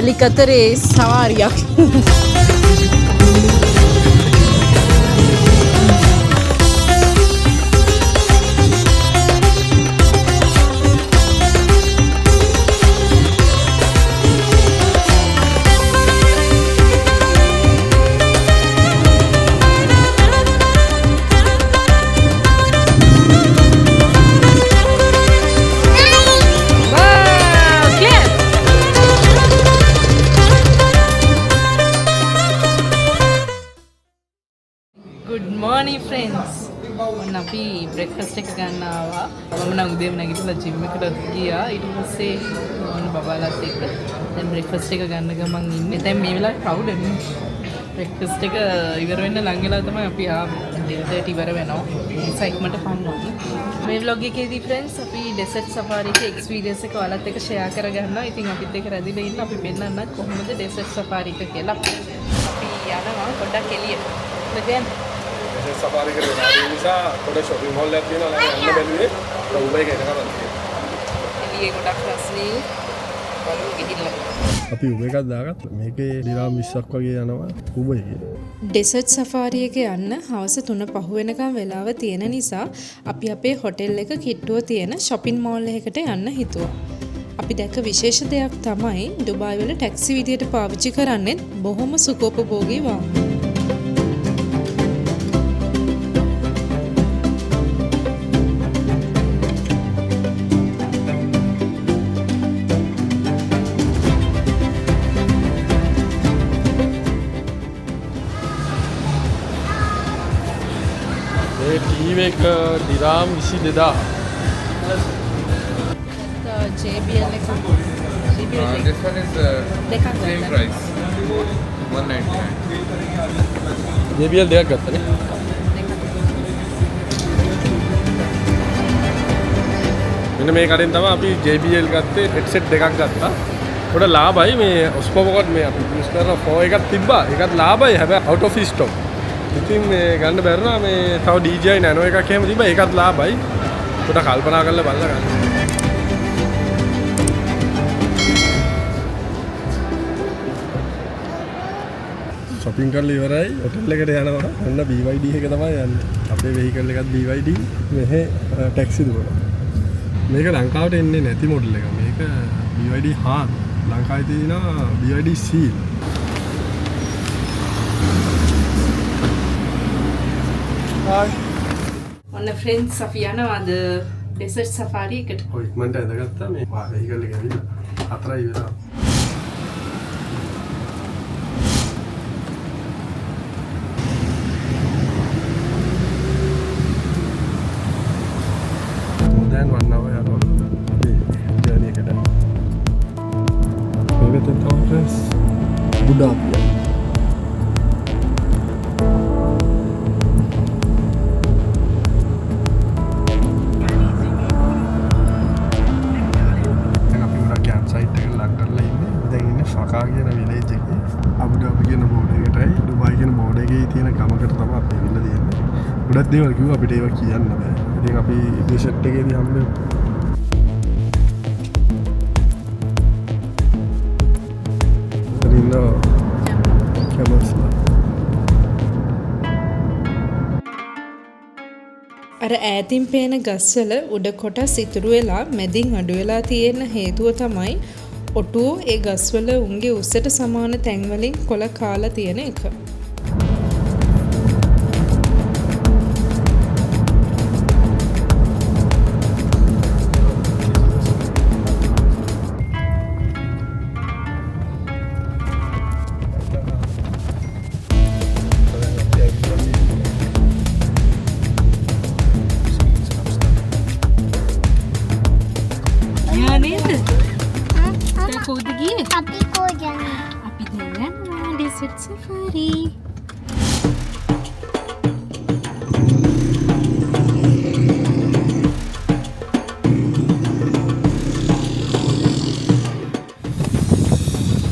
වැලි කතරේ සවාරියක්. Good morning friends. ඔන්න අපි බ්‍රෙක්ෆාස්ට් එක ගන්න ආවා. මම නම් උදේම නැගිටලා ජිම් එකට ගියා. ඊට පස්සේ ඔන්න බබාලාත් එක්ක දැන් බ්‍රෙක්ෆාස්ට් එක ගන්න ගමන් ඉන්නේ. දැන් මේ වෙලාවේ ක්‍රවුඩ් නේ. බ්‍රෙක්ෆාස්ට් එක ඉවර වෙන්න ලඟ වෙලා තමයි අපි ආවේ. 10:30 ඉවර වෙනවා. එක්සයිට්මන්ට් පන්නනවා. මේ vlog එකේදී friends අපි ඩෙසර්ට් සෆාරි එකේ එක්ස්පීරියන්ස් එක ඔයාලත් එක්ක ෂෙයා කරගන්නවා. ඉතින් අපිත් එක්ක රැඳිලා ඉන්න අපි පෙන්නන්න කොහොමද ඩෙසර්ට් සෆාරි එක කියලා. අපි යනවා පොඩ්ඩක් එළියට. දැන් සෆාරි කරේ ආදී නිසා පොඩ shopping mall එකක් තියෙනවා ළඟ යන්න බැලුවේ උඹ එක එනකම් එළියේ ගොඩක් රස්නේ බලමු ගිහිල්ලා අපි උඹ එකක් දාගත්තා මේකේ දිරාම් 20ක් වගේ යනවා උඹ එකේ ඩෙසර්ට් සෆාරි එක යන්න හවස 3 පහ වෙනකම් වෙලාව තියෙන නිසා අපි අපේ හොටෙල් එක කිට්ටුව තියෙන shopping mall එකකට යන්න හිතුවා. අපි දැක්ක විශේෂ දෙයක් තමයි ඩුබායි වල ටැක්සි විදියට පාවිච්චි කරන්නේ බොහොම සුඛෝපභෝගී වාහන. ටීවී එක දිරාම් 22000 JBL එක This one is same price, 199. JBL දෙකක් ගත්තා නේ මෙන්න මේ කඩෙන් තමයි අපි JBL ගත්තේ headset දෙකක් ගත්තා පොඩ ලාභයි මේ Osmo Pocket මේ අපි යූස් කරන 4 එකක් තිබ්බා ඒකත් ලාභයි හැබැයි out of stock ඉතින් මේ ගන්න බැරුණා මේ තව DJI Nano එකක් එහෙම තිබ්බා ඒකත් ලාභයි පොඩ කල්පනා කරලා බලලා ගන්න shopping කරලා ඉවරයි hotel එකට යනවා ඔන්න BYD එක තමයි යන්නේ අපේ vehicle එකත් BYD මෙහෙ ටැක්සි දුවනවා මේක ලංකාවට එන්නේ නැති මොඩල් එක මේක BYD Han ලංකාවේ තියෙනවා BYD Seal ඔන්න friends අපි යනවාද ඩෙසර්ට් සෆාරි එකට. ඔය ඉක්මනට ඇදගත්තා මේ vehicle එක ඇවිල්ලා හතරයි වෙලා දැන් 1 hour යනවා මේ ජර්නි එකට මේකට තමයි බුඩාපිය ෆකා කියන විලේජ් එකේ අබුඩාබි කියන බෝඩ් එකටයි ඩුබායි කියන බෝඩ් එකේ තියෙන ගමකට තමයි අපි ඇවිල්ලා තියෙන්නේ. ගොඩක් දේවල් කිව්වා අපිට ඒවා කියන්න බෑ. ඉතින් අපි ඩෙසර්ට් එකේදී හම්බෙමු. ඉතින් කැමස්ලා. අර ඈතින් පේන ගස්වල උඩ කොටස් ඉතුරු වෙලා මැදින් අඩු වෙලා තියෙන හේතුව තමයි ඔටුව ඒ ගස්වල උන්ගේ උස්සට සමාන තැන්වලින් කොළ කාලා තියෙන එක. අපි දැන් යනවා ඩෙසර්ට් සෆාරි.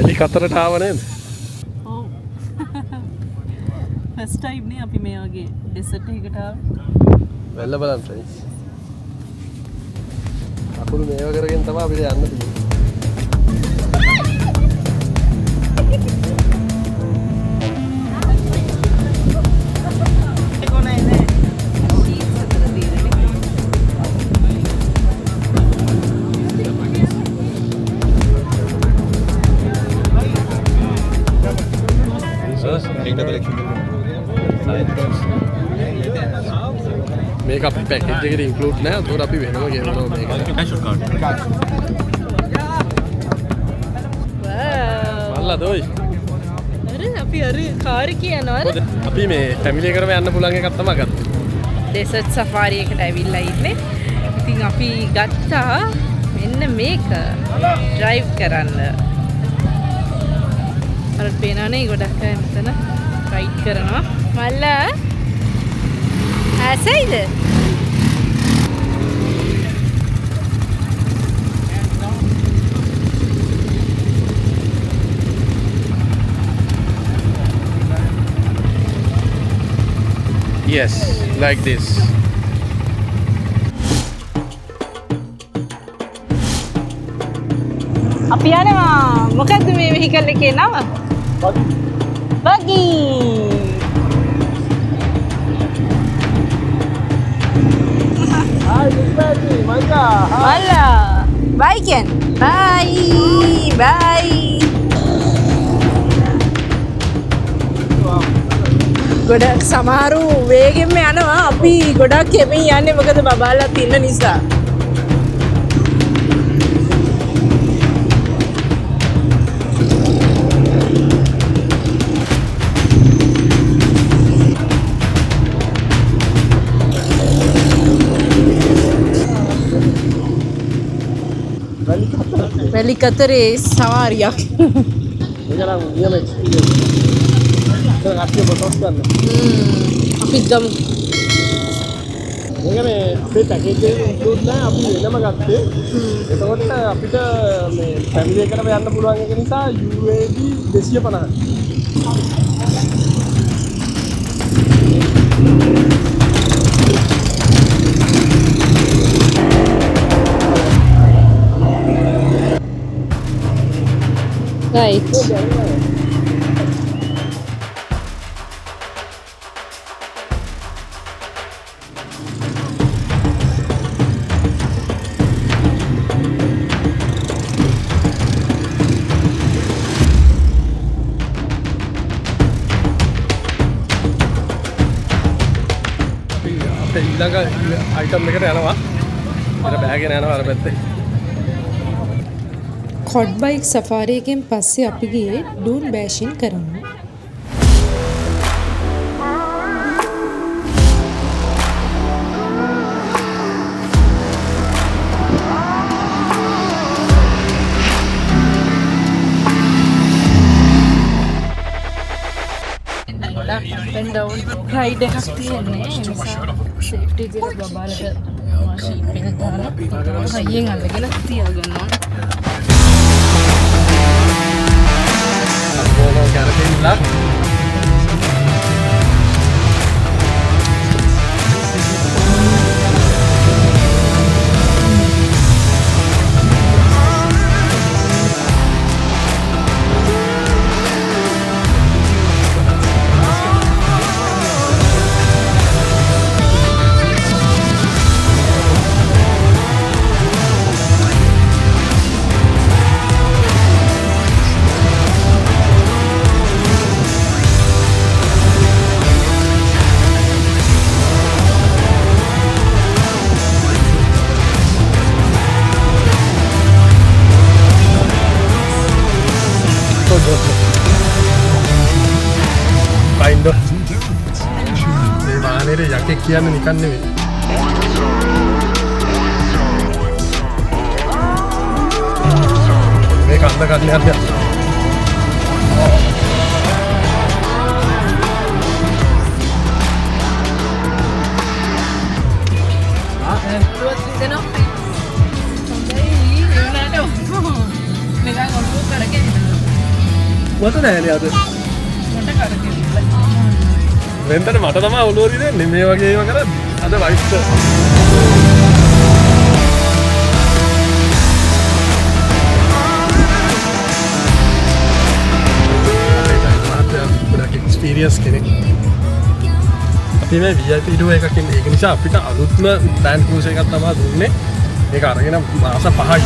එලි කතරට ආව නේද? ඔව්. ෆස්ට් ටයිම් නේ අපි මේ වගේ ඩෙසර්ට් එකකට ආවේ. වෙල්ල බලන්න ෆ්‍රෙන්ඩ්ස්. අකුරු මේව කරගෙන තමයි අපිට යන්න තියෙන්නේ. මේක අපි පැකේජ් එකට ඉන්ක්ලූඩ් නැහැ. ඒතකොට අපි වෙනම ගෙවනවා මේක. මල්ලා දොයි. අපි කාර් කියනවාද? අපි මේ ෆැමිලි එකටම යන්න පුළුවන් එකක් තමයි ගත්තේ. ඩෙසර්ට් සෆාරි එකට ඇවිල්ලා ඉන්නේ. ඉතින් අපි ගත්තා මෙන්න මේක ඩ්‍රයිව් කරන්න. අර පේනවනේ ගොඩක් අය මෙතන රයිඩ් කරනවා. මල්ලා ඇසයිද? Yes, like this. අපි යනවා. මොකද්ද මේ වෙහිකල් එකේ නම? බගි. මල්ලා බයි කියන්. බයි. ගොඩක් සමහරු වේගෙන්ම යනවා. අපි ගොඩක් කෙමින් යන්නේ මොකද බබාලත් ඉන්න නිසා. වැලි කතරේ සවාරියක්. අපිත් ගමු. මේක මේ අපේ පැකේජ් එකේ ඉන්ක්ලූඩ් නැහැ. අපි වෙනම ගත්තේ. එතකොට අපිට මේ ෆැමිලි එකටම යන්න පුළුවන් එක නිසා UAD 250. Right. ඊළඟ අයිටම් එකට යනවා. ඊට බෑගෙන යනවා අර පැත්තේ. කොඩ් බයික් සෆාරි එකෙන් පස්සේ අපි ගියේ ඩූන් බෑෂින් කරන්න. රයිඩ් එකක් තියෙන්නේ. සේෆ්ටි කියලා බබාලට ෂීට් එක දාලා හයියෙන් අල්ලගෙන තියාගන්නවා. Volvo Carapella. Kind of. මේ වාහනේ යකෙක් කියන්නේ නිකන් නෙවෙයි. මේ කන්ද කන්නේ අද. මට නෑනේ අද. වෙන්දට මට තමයි ඔලුවරි දෙන්නේ මේ වගේ ඒවා කරද්දි. අද වයිෆ්ට ගොඩක් එක්ස්පීරියන්ස් කෙනෙක්. අපි මේ VIP ටූර් එකකින් ඒක නිසා අපිට අලුත්ම ලෑන්ඩ් ක්‍රූසර් එකක් තමයි දුන්නේ. ඒක අරගෙන මාස 5යි.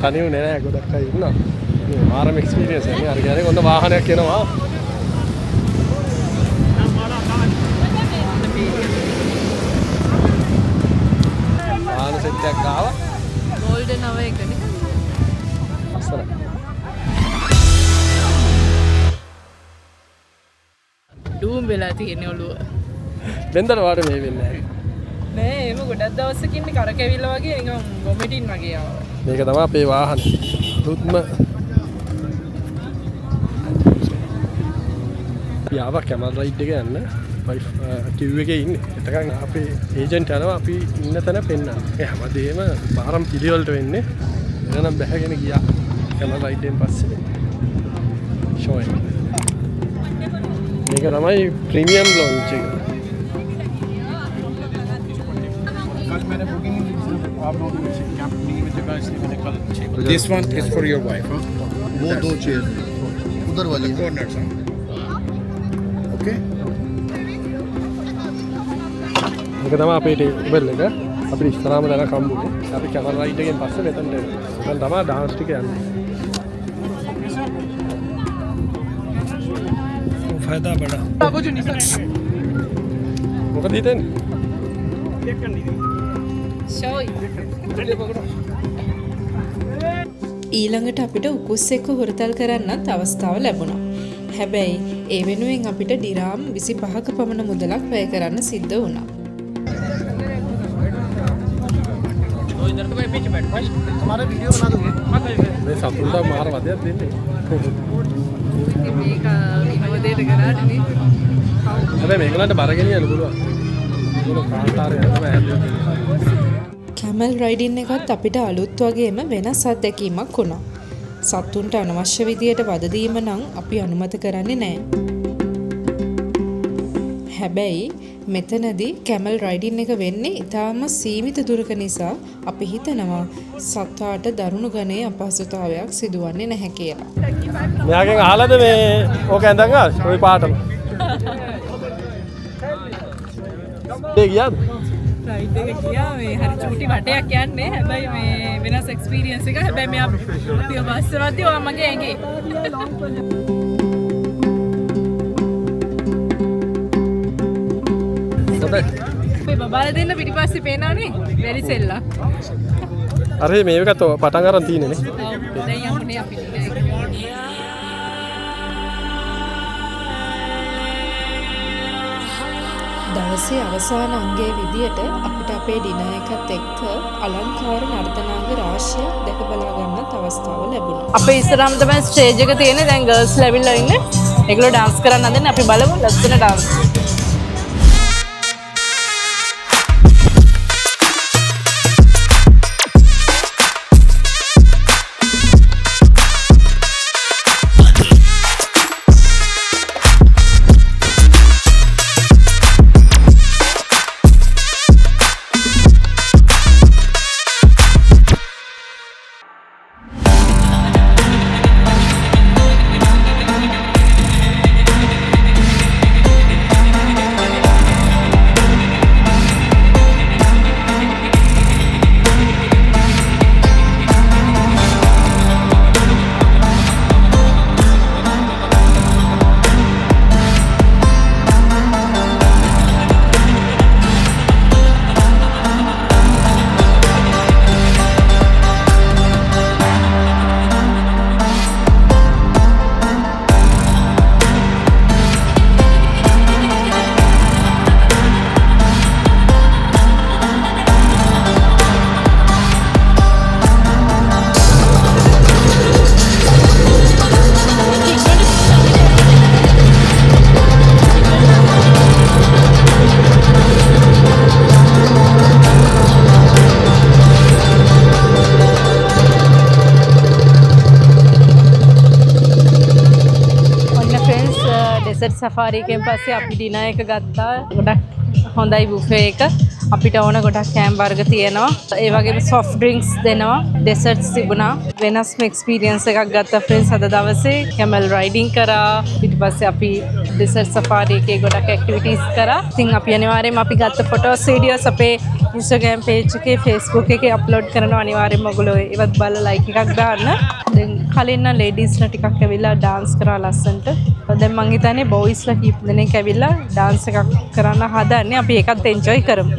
තනියම නෑ ගොඩක් අය ඉන්නවා. මේ මාරම එක්ස්පීරියන්ස් එකක් නේ. අර කියන්නේ කොන්න වාහනයක් එනවා. වාහන සෙට් එකක් ආවා. ගෝල්ඩන් අව එකනේ. අස්සර. ඩූම් වෙලා තියෙන ඔළුව. බෙන්දර වාට මේ වෙන්නේ නැහැ. නෑ එහෙම ගොඩක් දවසකින් කරකැවිලා වගේ නිකන් වොමිටින් වගේ ආවා. මේක තමයි අපේ වාහනේ. රුත්ම යාව කැමල් රයිඩ් එක යන්න. වයිෆ් කිව් එකේ ඉන්නේ. එතකන් අපේ ඒජන්ට් යනවා අපි ඉන්න තැන පෙන්නන්න. ඒ හැමදේම පාරම් පිළිවෙලට වෙන්නේ. එනනම් බැහැගෙන ගියා. කැමල් රයිඩ් එකෙන් පස්සේ ෂෝ එක. මේක තමයි ප්‍රීමියම් ලොන්ච් එක. This one is for your wife, huh? वो दो चेयर उधर वाली है। Corners, huh? Okay. මේක තමයි අපේ ටේබල් එක. අපිට ඉස්සරහම දැන කම්බුනේ. අපි කැමල් රයිඩ් එකෙන් පස්සේ මෙතනට එනවා. දැන් තමයි ඩාන්ස් ටික යන්නේ. ෆයිදා බඩා. මොකද හිතන්නේ? ඊළඟට අපිට උකුස් එක්ක හුරතල් කරන්නත් අවස්ථාව ලැබුණා. හැබැයි ඒ වෙනුවෙන් අපිට ඩිරාම් 25ක පමණ මුදලක් වැය කරන්න සිද්ධ වුණා. මේ සතුන්ට මාර වදයක් දෙන්නේ. මේක විනෝදයට කරානේ. හැබැයි මේගොල්ලන්ට බර ගෙනියන්න පුළුවන්. ඒගොල්ලෝ කාන්තාරේ යනවා හැදුවා. කැමල් රයිඩින් එකත් අපිට අලුත් වගේම වෙනස් අත්දැකීමක් වුණා. සතුන්ට අනවශ්‍ය විදියට වද දීම නම් අපි අනුමත කරන්නේ නැහැ. හැබැයි මෙතනදී කැමල් රයිඩින් එක වෙන්නේ ඉතාම සීමිත දුරක නිසා අපි හිතනවා සත්වාට දරුණු ගණයේ අපහසුතාවයක් සිදුවන්නේ නැහැ කියලා. මෙයාගෙන් අහලාද මේ ඕක ඇඳන් ආ ඔය පාටම. ඒ ගියාද? රයිඩ් එක ගියා මේ හරි චූටි වටයක් යන්නේ. හැබැයි මේ වෙනස් එක්ස්පීරියන්ස් එක. හැබැයි මෙයා අපිව බස්සවද්දී ඔයා මගේ ඇඟේ. හොඳයි. මේ බබාලා දෙන්න පිටිපස්සේ පේනවනේ. වැලිසෙල්ලා. අර මේකත් පටන් අරන් තියෙන්නේ නේ. දැන් යන්නේ අපි. දවසේ අවසාන අංගයේ විදියට අපිට අපේ ඩිනර් එකත් එක්ක අලංකාර නර්තනාංග රාශියක් දැක බලා ගන්නත් අවස්ථාව ලැබුණා. අපේ ඉස්සරහම තමයි ස්ටේජ් එක තියෙන්නේ. දැන් ගර්ල්ස් ලැබිලා ඉන්නේ. ඒගොල්ලෝ ඩාන්ස් කරන්න හදන්නේ. අපි බලමු ලස්සන ඩාන්ස්. සෆාරි එකෙන් පස්සේ අපි ඩිනර් එක ගත්තා. ගොඩක් හොඳයි බුෆේ එක. අපිට ඕන ගොඩක් කෑම් වර්ග තියෙනවා. ඒ වගේම soft drinks දෙනවා. desserts තිබුණා. වෙනස්ම experience එකක් ගත්තා friends අද දවසේ. camel riding කරා. ඊට පස්සේ අපි desert safari එකේ ගොඩක් activities කරා. ඉතින් අපි අනිවාර්යයෙන්ම අපි ගත්ත photos videos අපේ Instagram page එකේ Facebook එකේ upload කරනවා. අනිවාර්යයෙන්ම ඔයගොල්ලෝ ඒවත් බලලා like එකක් දාන්න. දැන් කලින් නම් ladiesලා ටිකක් ඇවිල්ලා dance කරා ලස්සන්ට. දැන් මං හිතන්නේ boysලා කීප දෙනෙක් ඇවිල්ලා dance එකක් කරන්න හදන්නේ. අපි ඒකත් enjoy කරමු.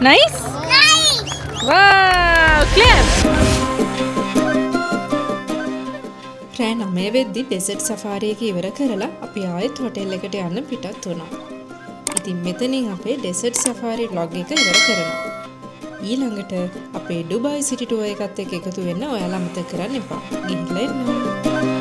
Nice? Nice! Wow! Clap! රෑ 9 වෙද්දි ඩෙසර්ට් සෆාරි එක ඉවර කරලා අපි ආයෙත් හොටෙල් එකට යන්න පිටත් වුණා. ඉතින් මෙතනින් අපේ ඩෙසර්ට් සෆාරි vlog එක ඉවර කරනවා. ඊළඟට අපේ ඩුබායි සිටි ටුවර් එකත් එක්ක එකතු වෙන්න ඔයාලා අමතක කරන්න එපා. ගිහිල්ලා එන්න.